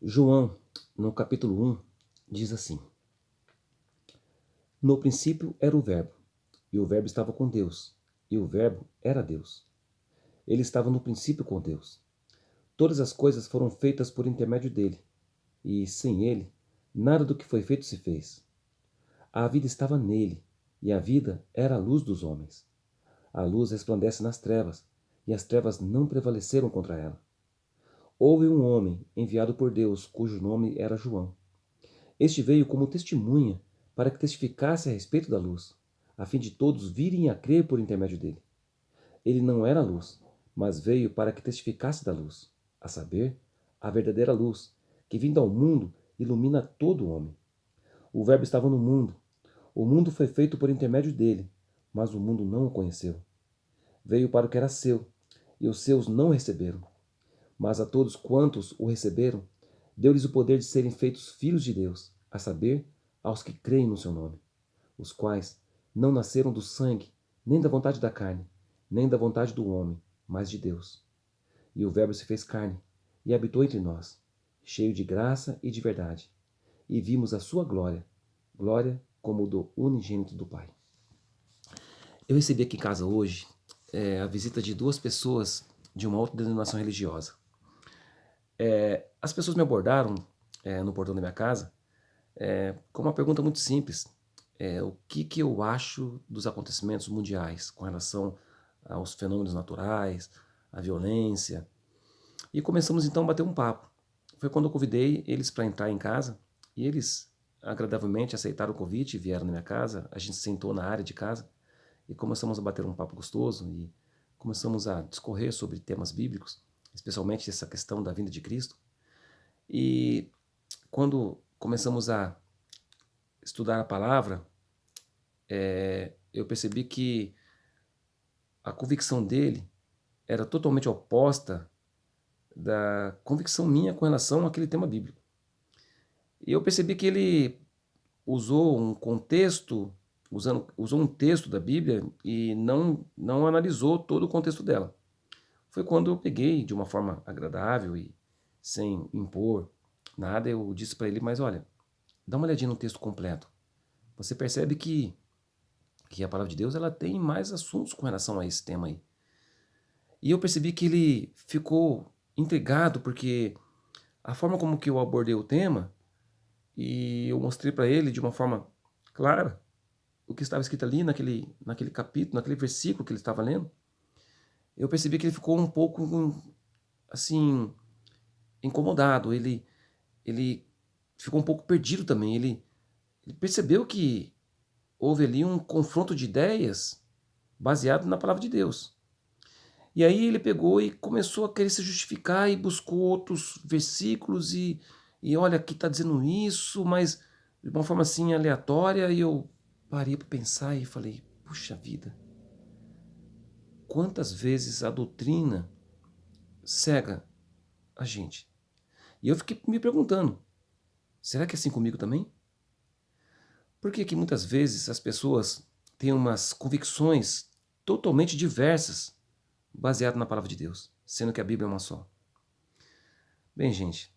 João, no capítulo 1, diz assim: No princípio era o Verbo, e o Verbo estava com Deus, e o Verbo era Deus. Ele estava no princípio com Deus. Todas as coisas foram feitas por intermédio dele, e sem ele, nada do que foi feito se fez. A vida estava nele, e a vida era a luz dos homens. A luz resplandece nas trevas, e as trevas não prevaleceram contra ela. Houve um homem enviado por Deus, cujo nome era João. Este veio como testemunha para que testificasse a respeito da luz, a fim de todos virem a crer por intermédio dele. Ele não era a luz, mas veio para que testificasse da luz, a saber, a verdadeira luz, que vindo ao mundo ilumina todo homem. O Verbo estava no mundo. O mundo foi feito por intermédio dele, mas o mundo não o conheceu. Veio para o que era seu, e os seus não o receberam. Mas a todos quantos o receberam, deu-lhes o poder de serem feitos filhos de Deus, a saber, aos que creem no seu nome, os quais não nasceram do sangue, nem da vontade da carne, nem da vontade do homem, mas de Deus. E o Verbo se fez carne e habitou entre nós, cheio de graça e de verdade, e vimos a sua glória, glória como do unigênito do Pai. Eu recebi aqui em casa hoje a visita de duas pessoas de uma outra denominação religiosa. As pessoas me abordaram no portão da minha casa com uma pergunta muito simples. O que eu acho dos acontecimentos mundiais com relação aos fenômenos naturais, à violência. E começamos então a bater um papo. Foi quando eu convidei eles para entrar em casa e eles agradavelmente aceitaram o convite e vieram na minha casa. A gente sentou na área de casa e começamos a bater um papo gostoso e começamos a discorrer sobre temas bíblicos, especialmente essa questão da vinda de Cristo. E quando começamos a estudar a palavra, eu percebi que a convicção dele era totalmente oposta da convicção minha com relação àquele tema bíblico. E eu percebi que ele usou um contexto, usou um texto da Bíblia e não analisou todo o contexto dela. Foi quando eu peguei de uma forma agradável e sem impor nada, eu disse para ele, mas olha, dá uma olhadinha no texto completo. Você percebe que a palavra de Deus ela tem mais assuntos com relação a esse tema aí. E eu percebi que ele ficou intrigado porque a forma como que eu abordei o tema e eu mostrei para ele de uma forma clara o que estava escrito ali naquele capítulo, naquele versículo que ele estava lendo, eu percebi que ele ficou um pouco assim incomodado, ele ficou um pouco perdido também, ele percebeu que houve ali um confronto de ideias baseado na palavra de Deus. E aí ele pegou e começou a querer se justificar e buscou outros versículos e olha, aqui está dizendo isso, mas de uma forma assim aleatória, e eu parei para pensar e falei, puxa vida, quantas vezes a doutrina cega a gente? E eu fiquei me perguntando, será que é assim comigo também? Por que que muitas vezes as pessoas têm umas convicções totalmente diversas baseadas na palavra de Deus, sendo que a Bíblia é uma só? Bem, gente,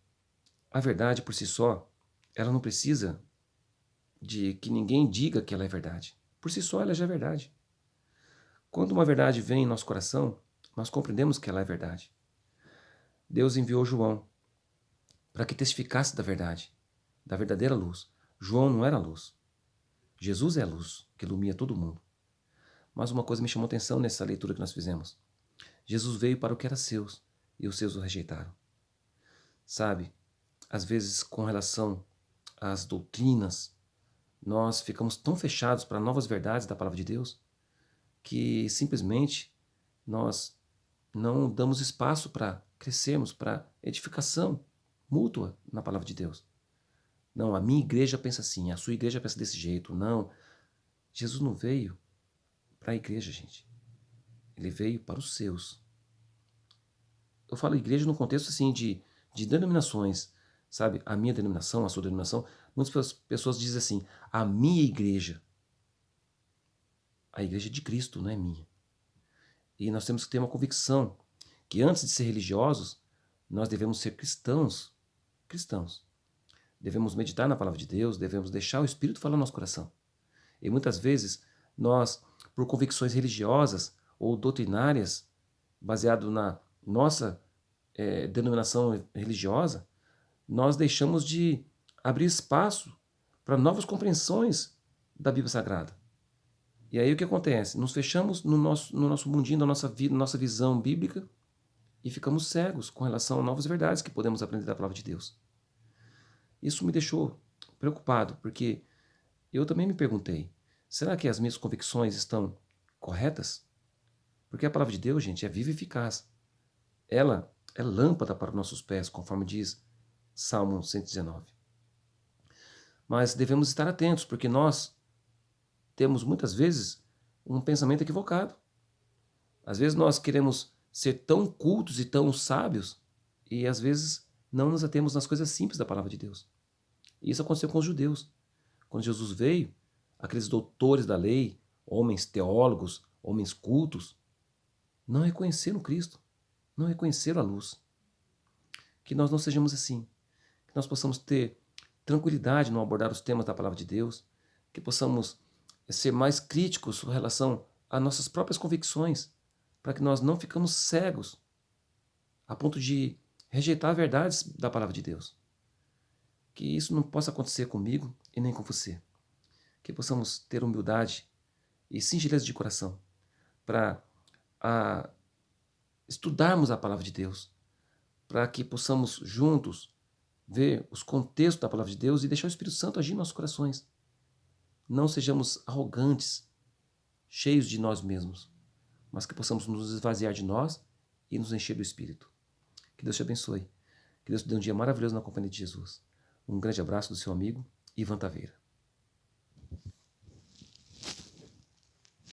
a verdade por si só, ela não precisa de que ninguém diga que ela é verdade. Por si só, ela já é verdade. Quando uma verdade vem em nosso coração, nós compreendemos que ela é verdade. Deus enviou João para que testificasse da verdade, da verdadeira luz. João não era a luz. Jesus é a luz que ilumina todo mundo. Mas uma coisa me chamou a atenção nessa leitura que nós fizemos. Jesus veio para o que era seus e os seus o rejeitaram. Sabe, às vezes com relação às doutrinas, nós ficamos tão fechados para novas verdades da palavra de Deus que simplesmente nós não damos espaço para crescermos, para edificação mútua na palavra de Deus. Não, a minha igreja pensa assim, a sua igreja pensa desse jeito. Não, Jesus não veio para a igreja, gente. Ele veio para os seus. Eu falo igreja no contexto assim de denominações, sabe? A minha denominação, a sua denominação. Muitas pessoas dizem assim, a minha igreja. A igreja de Cristo não é minha. E nós temos que ter uma convicção que antes de ser religiosos, nós devemos ser cristãos cristãos. Devemos meditar na palavra de Deus, devemos deixar o Espírito falar no nosso coração. E muitas vezes nós, por convicções religiosas ou doutrinárias, baseado na nossa denominação religiosa, nós deixamos de abrir espaço para novas compreensões da Bíblia Sagrada. E aí o que acontece? Nos fechamos no nosso mundinho, da nossa vida, nossa visão bíblica, e ficamos cegos com relação a novas verdades que podemos aprender da palavra de Deus. Isso me deixou preocupado, porque eu também me perguntei, será que as minhas convicções estão corretas? Porque a palavra de Deus, gente, é viva e eficaz. Ela é lâmpada para os nossos pés, conforme diz Salmo 119. Mas devemos estar atentos, porque nós temos muitas vezes um pensamento equivocado. Às vezes nós queremos ser tão cultos e tão sábios e às vezes não nos atemos nas coisas simples da palavra de Deus. E isso aconteceu com os judeus. Quando Jesus veio, aqueles doutores da lei, homens teólogos, homens cultos, não reconheceram Cristo, não reconheceram a luz. Que nós não sejamos assim, que nós possamos ter tranquilidade no abordar os temas da palavra de Deus, que possamos ser mais críticos com relação às nossas próprias convicções, para que nós não ficamos cegos a ponto de rejeitar verdades da palavra de Deus. Que isso não possa acontecer comigo e nem com você. Que possamos ter humildade e singeleza de coração para estudarmos a palavra de Deus, para que possamos juntos ver os contextos da palavra de Deus e deixar o Espírito Santo agir em nossos corações. Não sejamos arrogantes, cheios de nós mesmos, mas que possamos nos esvaziar de nós e nos encher do Espírito. Que Deus te abençoe. Que Deus te dê um dia maravilhoso na companhia de Jesus. Um grande abraço do seu amigo Ivan Taveira.